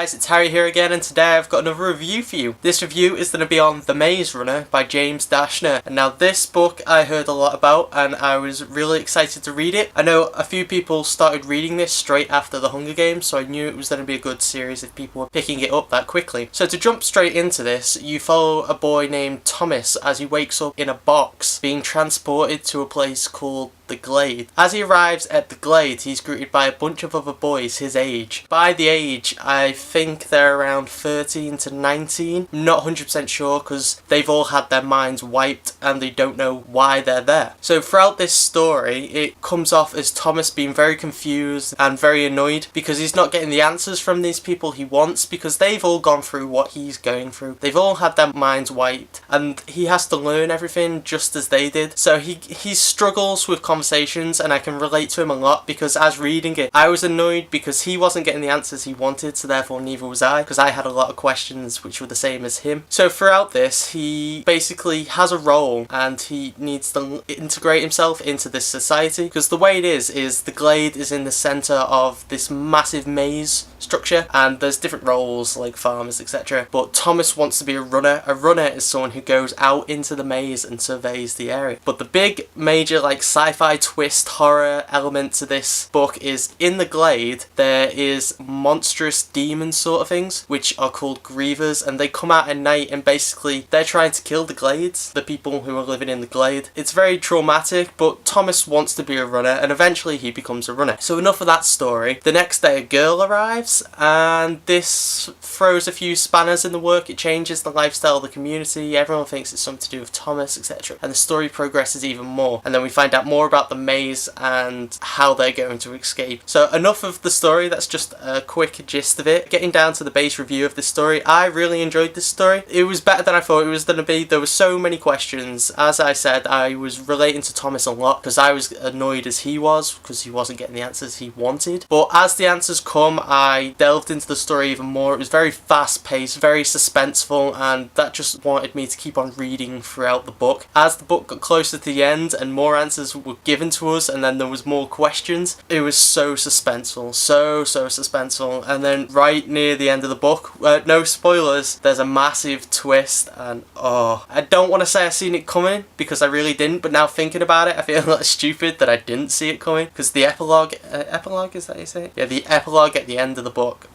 guys, it's Harry here again, and today I've got another review for you. This review is going to be on The Maze Runner by James Dashner. And now this book I heard a lot about and I was really excited to read it. I know a few people started reading this straight after the Hunger Games, so I knew it was going to be a good series if people were picking it up that quickly. So to jump straight into this, you follow a boy named Thomas as he wakes up in a box being transported to a place called the Glade. As he arrives at the Glade, he's greeted by a bunch of other boys his age. By the age, I think they're around 13 to 19. I'm not 100% sure because they've all had their minds wiped and they don't know why they're there. So throughout this story, it comes off as Thomas being very confused and very annoyed because he's not getting the answers from these people he wants because they've all gone through what he's going through. They've all had their minds wiped and he has to learn everything just as they did. So he struggles with conversations, and I can relate to him a lot because as reading it I was annoyed because he wasn't getting the answers he wanted, so therefore neither was I, because I had a lot of questions which were the same as him. So throughout this he basically has a role and he needs to integrate himself into this society because the way it is the Glade is in the centre of this massive maze structure and there's different roles like farmers, etc. But Thomas wants to be a runner. A runner is someone who goes out into the maze and surveys the area. But the big major like sci-fi twist horror element to this book is in the Glade there is monstrous demon sort of things which are called grievers, and they come out at night and basically they're trying to kill the Glades, the people who are living in the Glade. It's very traumatic, but Thomas wants to be a runner and eventually he becomes a runner. So enough of that story. The next day a girl arrives and this throws a few spanners in the work. It changes the lifestyle of the community. Everyone thinks it's something to do with Thomas, etc. And the story progresses even more, and then we find out more about the maze and how they're going to escape. So enough of the story, that's just a quick gist of it. Getting down to the base review of this story, I really enjoyed this story. It was better than I thought it was going to be. There were so many questions. As I said, I was relating to Thomas a lot because I was annoyed as he was because he wasn't getting the answers he wanted. But as the answers come, I delved into the story even more. It was very fast paced, very suspenseful, and that just wanted me to keep on reading throughout the book. As the book got closer to the end and more answers were given to us and then there was more questions, it was so suspenseful, so suspenseful. And then right near the end of the book, no spoilers, there's a massive twist, and I don't want to say I've seen it coming because I really didn't, but now thinking about it I feel a little stupid that I didn't see it coming because the epilogue is that how you say it? Yeah, the epilogue at the end of the book,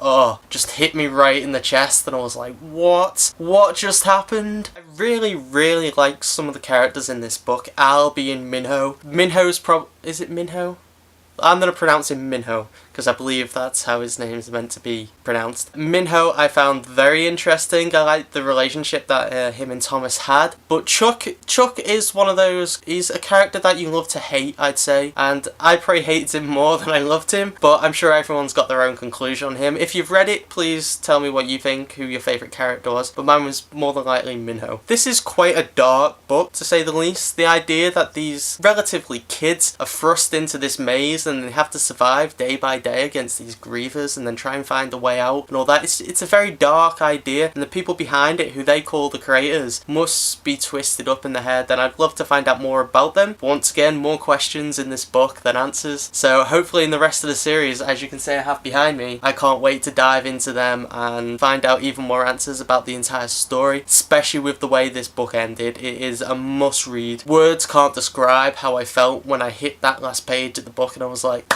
just hit me right in the chest and I was like, what just happened? I really like some of the characters in this book. Al being Minho. Is it Minho? I'm going to pronounce him Minho because I believe that's how his name is meant to be pronounced. Minho I found very interesting. I liked the relationship that him and Thomas had. But Chuck is one of those, he's a character that you love to hate, I'd say. And I probably hated him more than I loved him, but I'm sure everyone's got their own conclusion on him. If you've read it, please tell me what you think, who your favourite character was. But mine was more than likely Minho. This is quite a dark book, to say the least. The idea that these relatively kids are thrust into this maze and they have to survive day by day against these grievers and then try and find a way out and all that. It's a very dark idea, and the people behind it, who they call the creators, must be twisted up in the head, and I'd love to find out more about them. But once again, more questions in this book than answers. So hopefully in the rest of the series, as you can see I have behind me, I can't wait to dive into them and find out even more answers about the entire story, especially with the way this book ended. It is a must read. Words can't describe how I felt when I hit that last page of the book and I was like,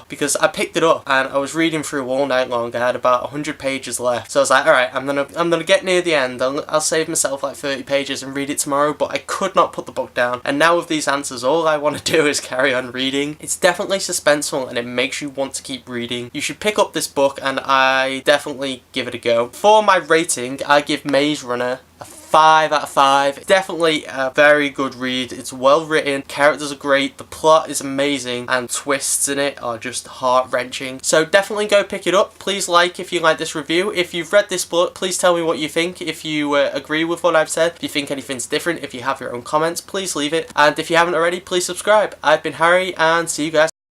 because I picked it up and I was reading through all night long. I had about 100 pages left, so I was like, alright, I'm gonna get near the end. I'll save myself like 30 pages and read it tomorrow, but I could not put the book down. And now with these answers, all I want to do is carry on reading. It's definitely suspenseful and it makes you want to keep reading. You should pick up this book and I definitely give it a go. For my rating, I give Maze Runner a 5 out of 5. Definitely a very good read. It's well written, characters are great, the plot is amazing, and twists in it are just heart-wrenching. So definitely go pick it up. Please like if you like this review. If you've read this book, please tell me what you think. If you agree with what I've said, if you think anything's different, if you have your own comments, please leave it. And if you haven't already, please subscribe. I've been Harry, and see you guys